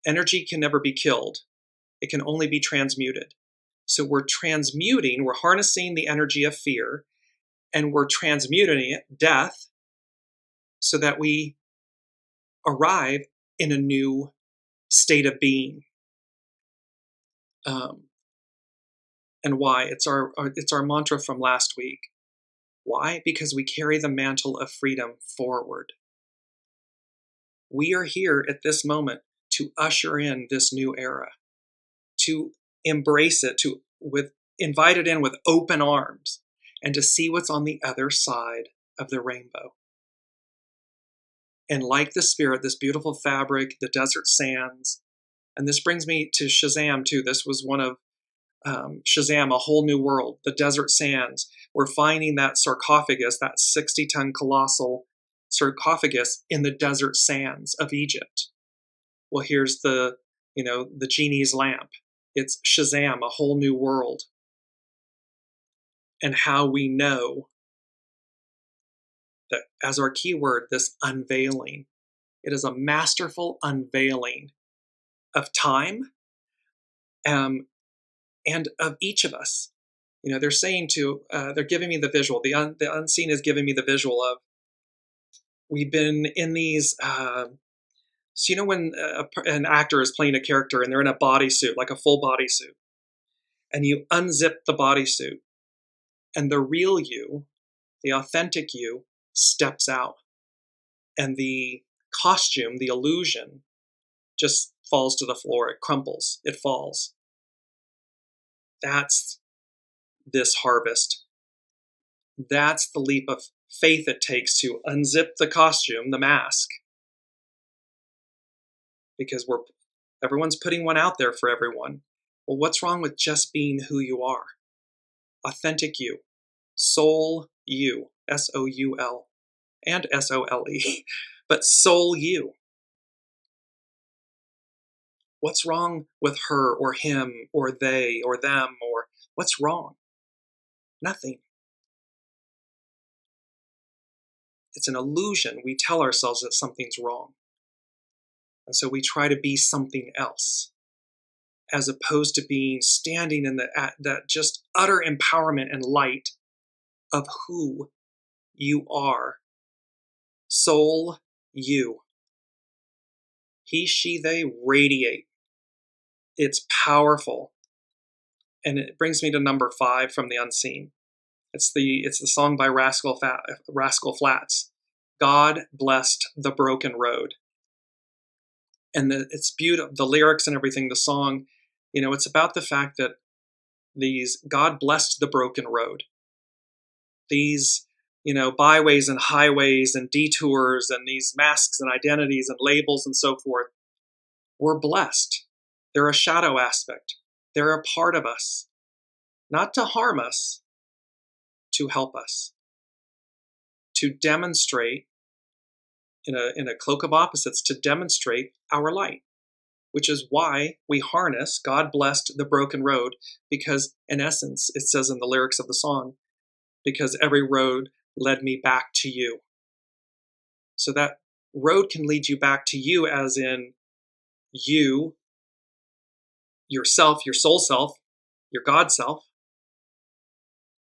Energy can never be killed. It can only be transmuted. So we're transmuting, we're harnessing the energy of fear, and we're transmuting it, death, so that we arrive in a new state of being. And why? It's our mantra from last week. Why? Because we carry the mantle of freedom forward. We are here at this moment to usher in this new era, to embrace it, invite it in with open arms, and to see what's on the other side of the rainbow. And like the Spirit, this beautiful fabric, the desert sands, and this brings me to Shazam too. This was one of Shazam, A Whole New World, the desert sands. We're finding that sarcophagus, that 60-ton colossal sarcophagus in the desert sands of Egypt. Well, here's the genie's lamp. It's Shazam, A Whole New World. And how we know that as our key word, this unveiling. It is a masterful unveiling of time and of each of us. You know, they're saying they're giving me the visual. The unseen is giving me the visual of, we've been in these, so you know when an actor is playing a character and they're in a bodysuit, like a full bodysuit, and you unzip the bodysuit, and the real you, the authentic you, steps out. And the costume, the illusion, just falls to the floor. It crumples. It falls. That's this harvest. That's the leap of faith it takes to unzip the costume, the mask. Because everyone's putting one out there for everyone. Well, what's wrong with just being who you are? Authentic you. Soul you. S-O-U-L. And S-O-L-E. But soul you. What's wrong with her or him or they or them, or what's wrong? Nothing. It's an illusion. We tell ourselves that something's wrong. And so we try to be something else, as opposed to standing in that just utter empowerment and light of who you are. Soul you. He, she, they radiate. It's powerful. And it brings me to number 5 from the unseen. It's the song by Rascal Flatts. God blessed the broken road. And it's beautiful. The lyrics and everything, the song, you know, it's about the fact that God blessed the broken road. These, you know, byways and highways and detours and these masks and identities and labels and so forth, we're blessed. They're a shadow aspect. They're a part of us, not to harm us, to help us, to demonstrate in a cloak of opposites, to demonstrate our light, which is why we harness God blessed the broken road, because in essence, it says in the lyrics of the song, because every road led me back to you. So that road can lead you back to you, as in you, yourself, your soul self, your God self.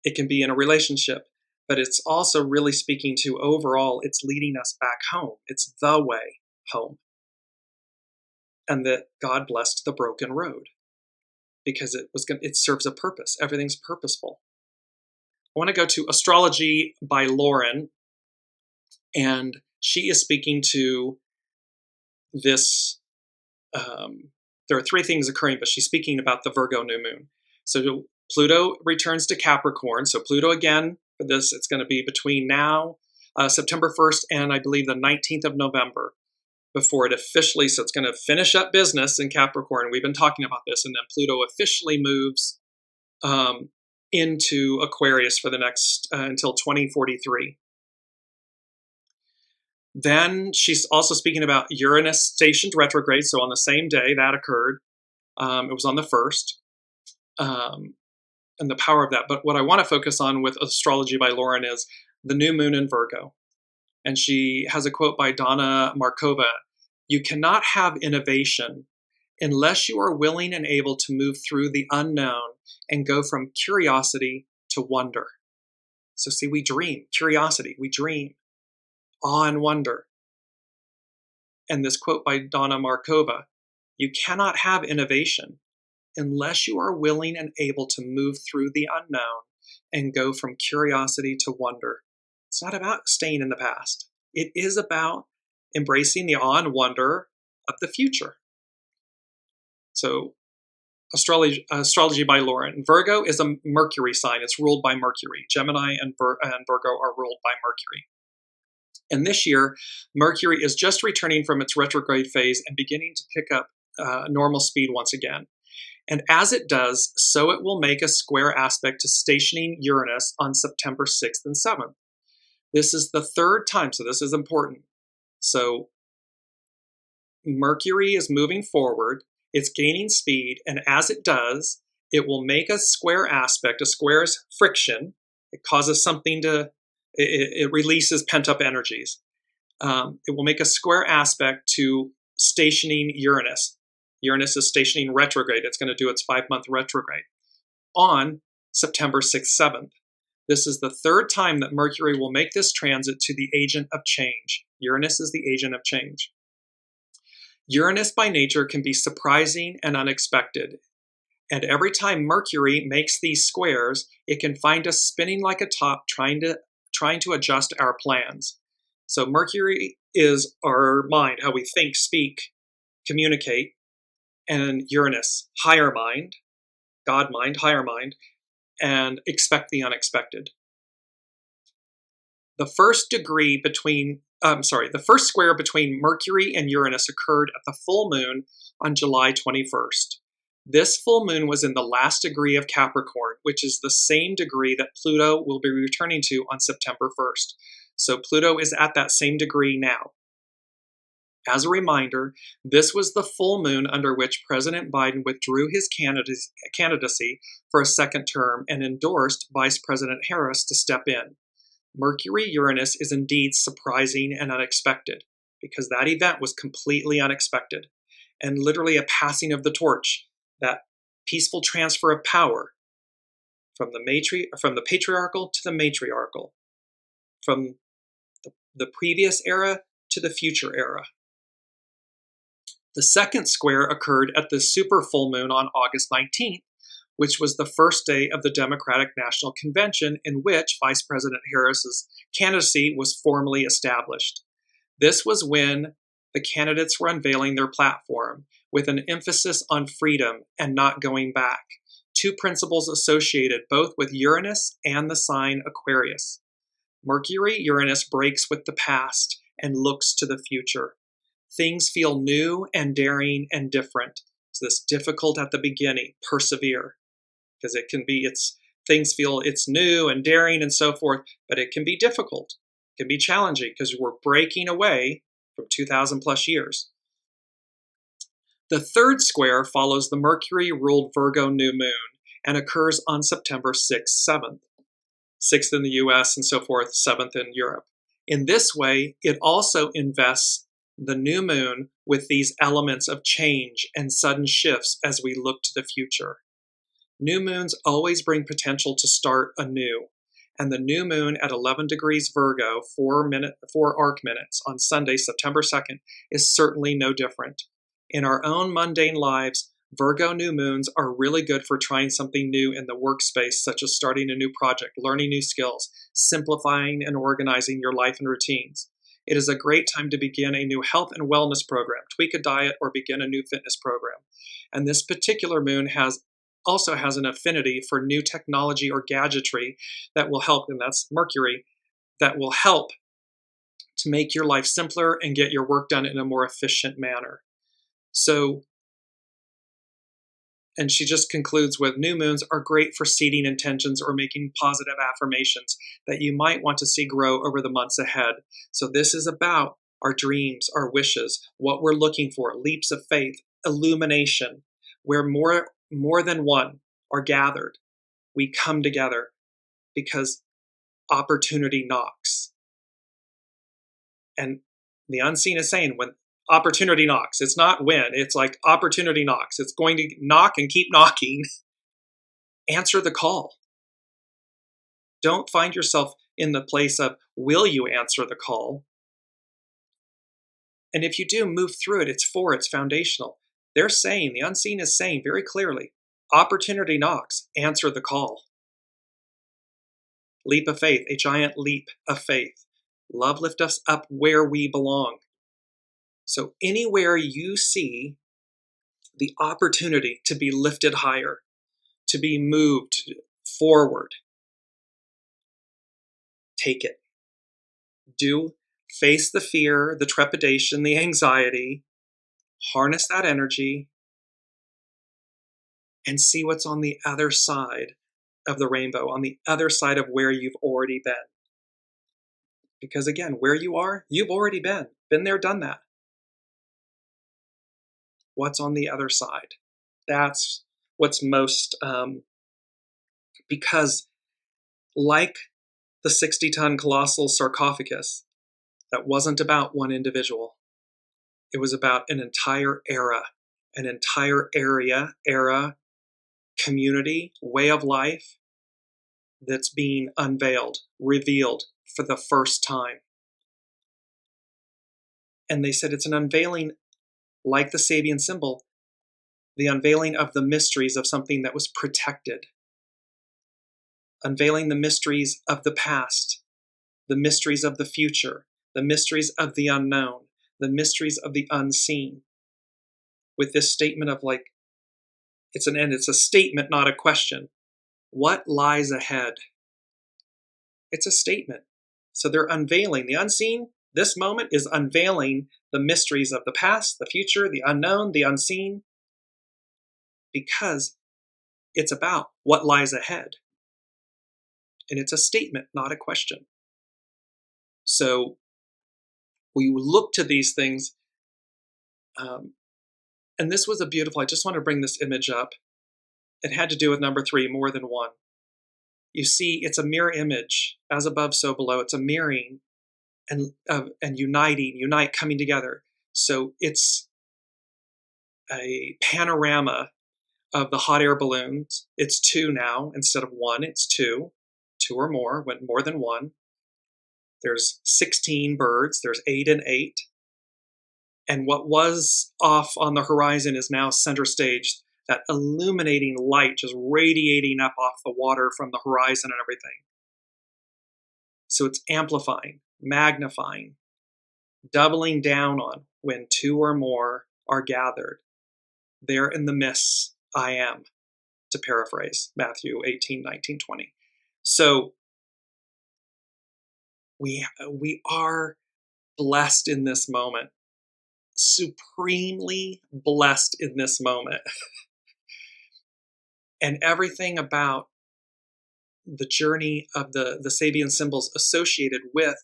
It can be in a relationship, but it's also really speaking to overall, it's leading us back home. It's the way home. And that God blessed the broken road because it serves a purpose. Everything's purposeful. I want to go to Astrology by Lauren, and she is speaking to this. There are 3 things occurring, but she's speaking about the Virgo new moon. So Pluto returns to Capricorn. So Pluto again, for this, it's going to be between now, September 1st, and I believe the 19th of November before it officially, so it's going to finish up business in Capricorn. We've been talking about this, and then Pluto officially moves into Aquarius for the next, until 2043. Then she's also speaking about Uranus stationed retrograde. So on the same day that occurred, it was on the 1st, and the power of that. But what I want to focus on with Astrology by Lauren is the new moon in Virgo. And she has a quote by Donna Markova. You cannot have innovation unless you are willing and able to move through the unknown and go from curiosity to wonder. So see, we dream, curiosity, we dream, awe and wonder. And this quote by Donna Markova, you cannot have innovation unless you are willing and able to move through the unknown and go from curiosity to wonder. It's not about staying in the past. It is about embracing the awe and wonder of the future. So Astrology by Lauren. Virgo is a Mercury sign. It's ruled by Mercury. Gemini and Virgo are ruled by Mercury. And this year, Mercury is just returning from its retrograde phase and beginning to pick up normal speed once again. And as it does, so it will make a square aspect to stationing Uranus on September 6th and 7th. This is the 3rd time, so this is important. So Mercury is moving forward, it's gaining speed, and as it does, it will make a square aspect. A square is friction. It causes something to It releases pent-up energies. It will make a square aspect to stationing Uranus. Uranus is stationing retrograde. It's going to do its 5-month retrograde on September 6th, 7th. This is the third time that Mercury will make this transit to the agent of change. Uranus is the agent of change. Uranus by nature can be surprising and unexpected. And every time Mercury makes these squares, it can find us spinning like a top, trying to adjust our plans. So Mercury is our mind, how we think, speak, communicate, and Uranus, higher mind, God mind, higher mind, and expect the unexpected. The first square between Mercury and Uranus occurred at the full moon on July 21st. This full moon was in the last degree of Capricorn, which is the same degree that Pluto will be returning to on September 1st. So Pluto is at that same degree now. As a reminder, this was the full moon under which President Biden withdrew his candidacy for a second term and endorsed Vice President Harris to step in. Mercury-Uranus is indeed surprising and unexpected, because that event was completely unexpected, and literally a passing of the torch, that peaceful transfer of power from the patriarchal to the matriarchal, from the previous era to the future era. The second square occurred at the super full moon on August 19th, which was the first day of the Democratic National Convention in which Vice President Harris's candidacy was formally established. This was when the candidates were unveiling their platform with an emphasis on freedom and not going back, two principles associated both with Uranus and the sign Aquarius. Mercury-Uranus breaks with the past and looks to the future. Things feel new and daring and different. So this difficult at the beginning, persevere. Because things feel it's new and daring and so forth, but it can be difficult. It can be challenging because we're breaking away from 2,000 plus years. The third square follows the Mercury-ruled Virgo new moon and occurs on September 6th, 7th. 6th in the US and so forth, 7th in Europe. In this way, it also invests the new moon with these elements of change and sudden shifts as we look to the future. New moons always bring potential to start anew, and the new moon at 11 degrees Virgo, 4 arc minutes on Sunday, September 2nd, is certainly no different. In our own mundane lives, Virgo new moons are really good for trying something new in the workspace, such as starting a new project, learning new skills, simplifying and organizing your life and routines. It is a great time to begin a new health and wellness program, tweak a diet, or begin a new fitness program. And this particular moon also has an affinity for new technology or gadgetry that will help, and that's Mercury, that will help to make your life simpler and get your work done in a more efficient manner. So, and she just concludes with, new moons are great for seeding intentions or making positive affirmations that you might want to see grow over the months ahead. So this is about our dreams, our wishes, what we're looking for, leaps of faith, illumination, where more than one are gathered. We come together because opportunity knocks. And the unseen is saying, when opportunity knocks, it's not when, it's like opportunity knocks. It's going to knock and keep knocking. Answer the call. Don't find yourself in the place of, will you answer the call? And if you do, move through it. It's foundational. They're saying, the unseen is saying very clearly, opportunity knocks, answer the call. Leap of faith, a giant leap of faith. Love lift us up where we belong. So anywhere you see the opportunity to be lifted higher, to be moved forward, take it. Face the fear, the trepidation, the anxiety, harness that energy, and see what's on the other side of the rainbow, on the other side of where you've already been. Because again, where you are, you've already been there, done that. What's on the other side? That's what's most, because like the 60-ton colossal sarcophagus, that wasn't about one individual. It was about an entire era, an entire era, community, way of life that's being unveiled, revealed for the first time. And they said it's an unveiling like the Sabian symbol, the unveiling of the mysteries of something that was protected, unveiling the mysteries of the past, the mysteries of the future, the mysteries of the unknown, the mysteries of the unseen. With this statement of like, it's a statement, not a question. What lies ahead? It's a statement. So they're unveiling the unseen. This moment is unveiling the mysteries of the past, the future, the unknown, the unseen, because it's about what lies ahead. And it's a statement, not a question. So we look to these things, and this was a beautiful, I just want to bring this image up. It had to do with number 3, more than one. You see, it's a mirror image, as above, so below. It's a mirroring and unite, coming together. So it's a panorama of the hot air balloons. It's 2 now instead of 1. It's 2 or more, more than one. There's 16 birds. There's 8 and 8. And what was off on the horizon is now center stage. That illuminating light just radiating up off the water from the horizon and everything. So it's amplifying, magnifying, doubling down on when 2 or more are gathered. There in the midst, I am, to paraphrase Matthew 18, 19, 20. So we are blessed in this moment, supremely blessed in this moment. And everything about the journey of the Sabian symbols associated with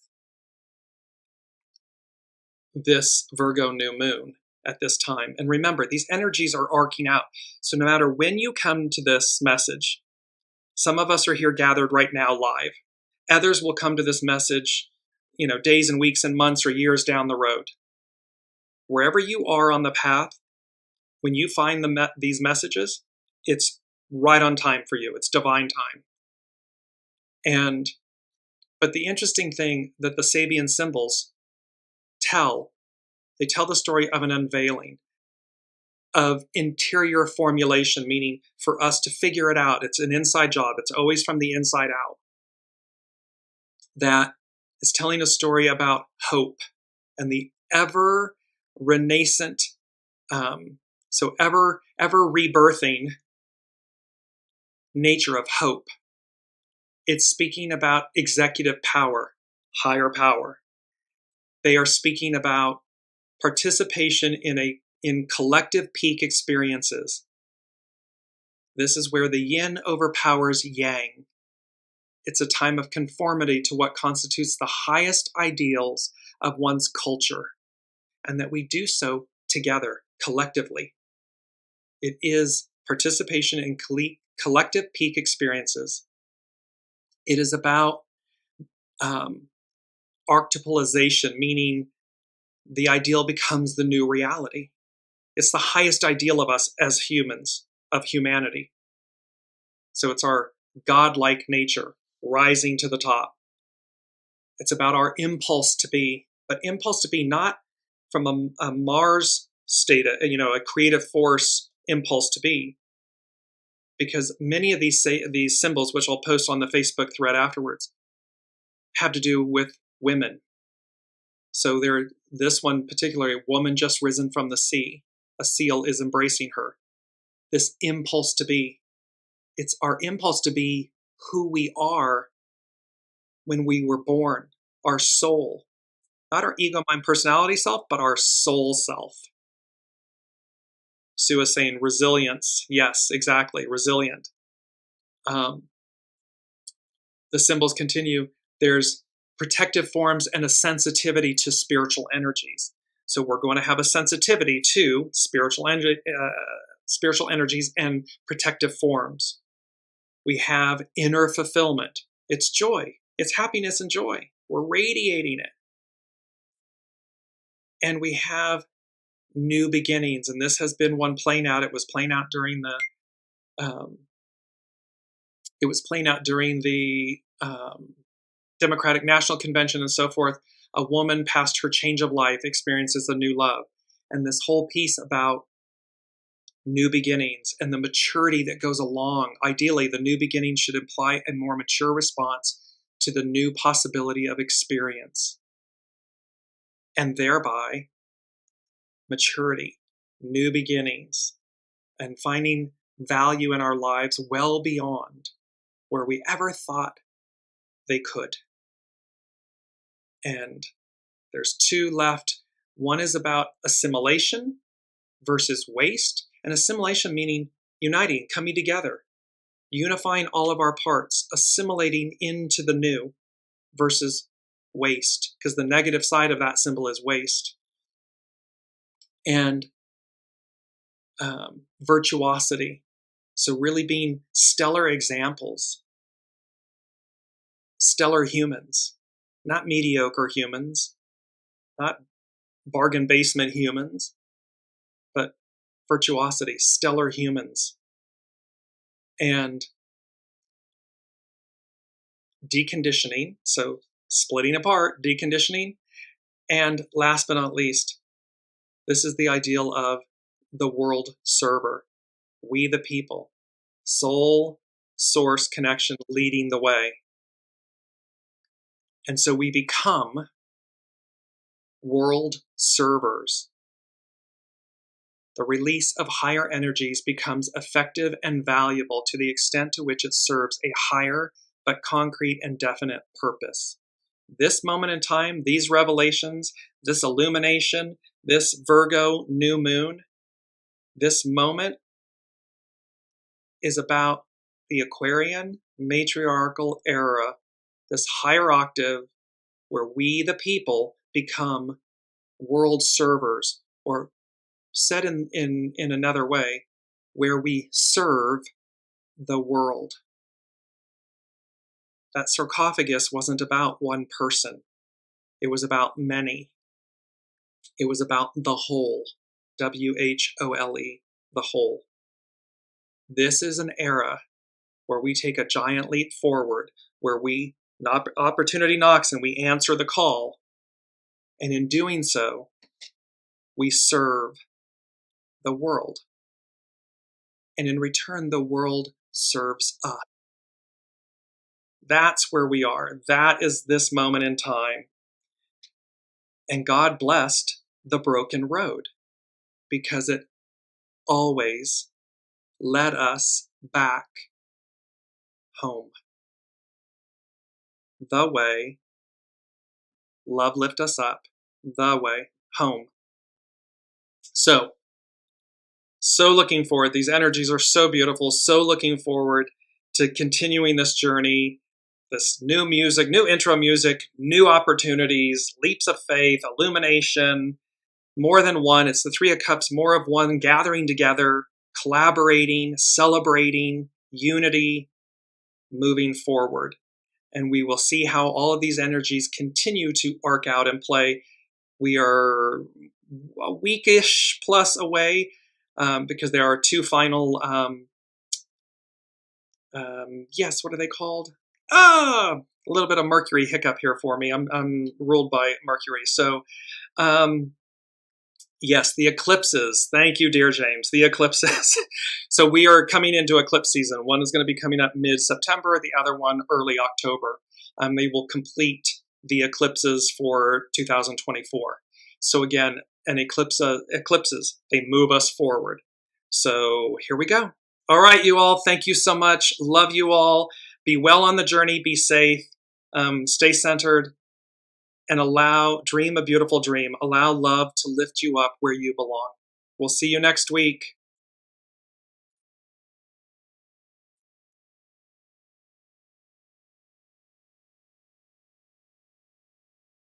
this Virgo new moon at this time. And remember, these energies are arcing out. So no matter when you come to this message, some of us are here gathered right now live. Others will come to this message, days and weeks and months or years down the road. Wherever you are on the path, when you find these messages, it's right on time for you. It's divine time. But the interesting thing that the Sabian symbols they tell the story of an unveiling, of interior formulation, meaning for us to figure it out. It's an inside job. It's always from the inside out. That is telling a story about hope and the ever renascent, ever rebirthing nature of hope. It's speaking about executive power, higher power. They are speaking about participation in collective peak experiences. This is where the yin overpowers yang. It's a time of conformity to what constitutes the highest ideals of one's culture, and that we do so together, collectively. It is participation in collective peak experiences. It is about archetypalization, meaning the ideal becomes the new reality. It's the highest ideal of us as humans, of humanity. So it's our godlike nature rising to the top. It's about our impulse to be, but impulse to be not from a Mars state, a creative force impulse to be. Because many of these symbols, which I'll post on the Facebook thread afterwards, have to do with women. So this one particularly, a woman just risen from the sea. A seal is embracing her. This impulse to be. It's our impulse to be who we are when we were born. Our soul. Not our ego, mind, personality self, but our soul self. Sue is saying resilience. Yes, exactly. Resilient. The symbols continue. There's protective forms and a sensitivity to spiritual energies. So we're going to have a sensitivity to spiritual energies and protective forms. We have inner fulfillment. It's joy. It's happiness and joy. We're radiating it. And we have new beginnings. And this has been one playing out. It was playing out during the Democratic National Convention and so forth. A woman past her change of life experiences a new love. And this whole piece about new beginnings and the maturity that goes along. Ideally, the new beginning should imply a more mature response to the new possibility of experience. And thereby, maturity, new beginnings, and finding value in our lives well beyond where we ever thought they could. And there's two left. One is about assimilation versus waste. And assimilation meaning uniting, coming together, unifying all of our parts, assimilating into the new versus waste, because the negative side of that symbol is waste. And virtuosity. So really being stellar examples, stellar humans, not mediocre humans, not bargain basement humans, but virtuosity, stellar humans. And deconditioning, so splitting apart, deconditioning. And last but not least, this is the ideal of the world server. We the people, soul, source connection leading the way. And so we become world servers. The release of higher energies becomes effective and valuable to the extent to which it serves a higher but concrete and definite purpose. This moment in time, these revelations, this illumination, this Virgo new moon, this moment is about the Aquarian matriarchal era, this higher octave where we, the people, become world servers, or said in another way, where we serve the world. That sarcophagus wasn't about one person. It was about many. It was about the whole, W-H-O-L-E, the whole. This is an era where we take a giant leap forward, where opportunity knocks and we answer the call. And in doing so, we serve the world. And in return, the world serves us. That's where we are. That is this moment in time. And God blessed the broken road because it always led us back home. The way, love lift us up, the way, home. So looking forward. These energies are so beautiful. So looking forward to continuing this journey, this new music, new intro music, new opportunities, leaps of faith, illumination, more than one. It's the Three of Cups, more of one, gathering together, collaborating, celebrating, unity, moving forward. And we will see how all of these energies continue to arc out and play. We are a weekish plus away because there are two final, what are they called? A little bit of Mercury hiccup here for me. I'm ruled by Mercury. So, yes, the eclipses. Thank you, Dearjames. The eclipses. So we are coming into eclipse season. One is going to be coming up mid-September, the other one early October. They will complete the eclipses for 2024. So again, eclipses, they move us forward. So here we go. All right, you all. Thank you so much. Love you all. Be well on the journey. Be safe. Stay centered. And dream a beautiful dream. Allow love to lift you up where you belong. We'll see you next week.